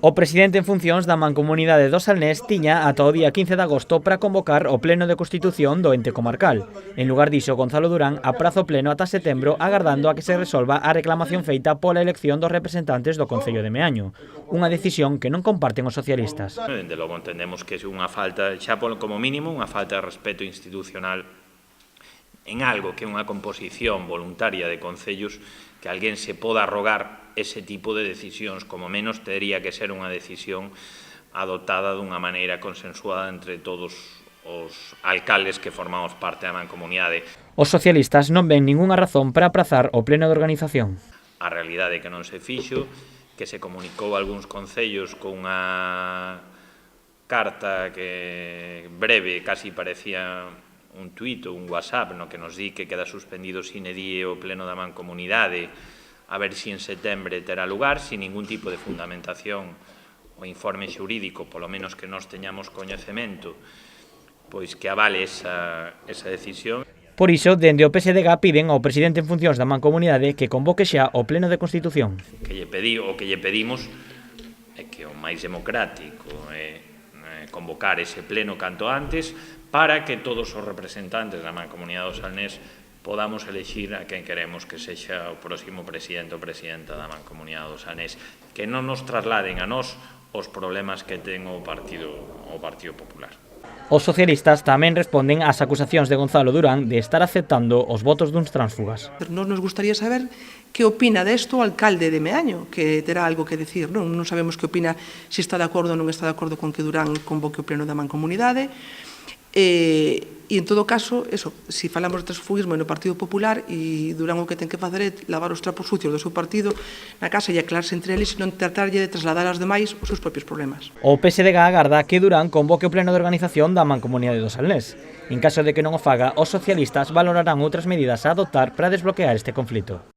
O presidente en funcións da Mancomunidade do Salnés tiña ata o día 15 de agosto para convocar o pleno de constitución do ente comarcal. En lugar diso, Gonzalo Durán apraza o pleno ata setembro agardando a que se resolva a reclamación feita pola elección dos representantes do Concello de Meaño, unha decisión que non comparten os socialistas. Dende logo entendemos que é unha falta, xa como mínimo, unha falta de respeto institucional en algo que é unha composición voluntaria de concellos, que alguén se poda arrogar ese tipo de decisións, como menos tería que ser unha decisión adoptada dunha maneira consensuada entre todos os alcaldes que formamos parte da mancomunidade. Os socialistas non ven ningunha razón para aprazar o pleno de organización. A realidade é que non se fixo, que se comunicou a algúns concellos con unha carta que breve, casi parecía un tuit ou un WhatsApp, no que nos di que queda suspendido sine die o pleno da mancomunidade, a ver se en setembro terá lugar, sin ningún tipo de fundamentación o informe xurídico, polo menos que nós teñamos coñecemento, pois que avale esa decisión. Por iso, dende o PSDG piden ao presidente en funcións da mancomunidade que convoque xa o pleno de constitución. O que lle pedimos é que o máis democrático é convocar ese pleno canto antes para que todos os representantes da Mancomunidade do Salnés podamos elexir a quen queremos que sexa o próximo presidente ou presidenta da Mancomunidade do Salnés, que non nos trasladen a nós os problemas que ten o Partido Popular. Os socialistas tamén responden ás acusacións de Gonzalo Durán de estar aceptando os votos duns tránsfugas. Nos gustaría saber que opina desto o alcalde de Meaño, que terá algo que decir. Non sabemos que opina, se está de acordo ou non está de acordo con que Durán convoque o pleno da mancomunidade. E en todo caso, se falamos de transfugismo no Partido Popular, e Durán o que ten que facer é lavar os trapos sucios do seu partido na casa e aclararse entre eles e non tratarlle de trasladar aos demais os seus propios problemas. O PSDG agarda que Durán convoque o pleno de organización da Mancomunidade do Salnés. En caso de que non o faga, os socialistas valorarán outras medidas a adoptar para desbloquear este conflito.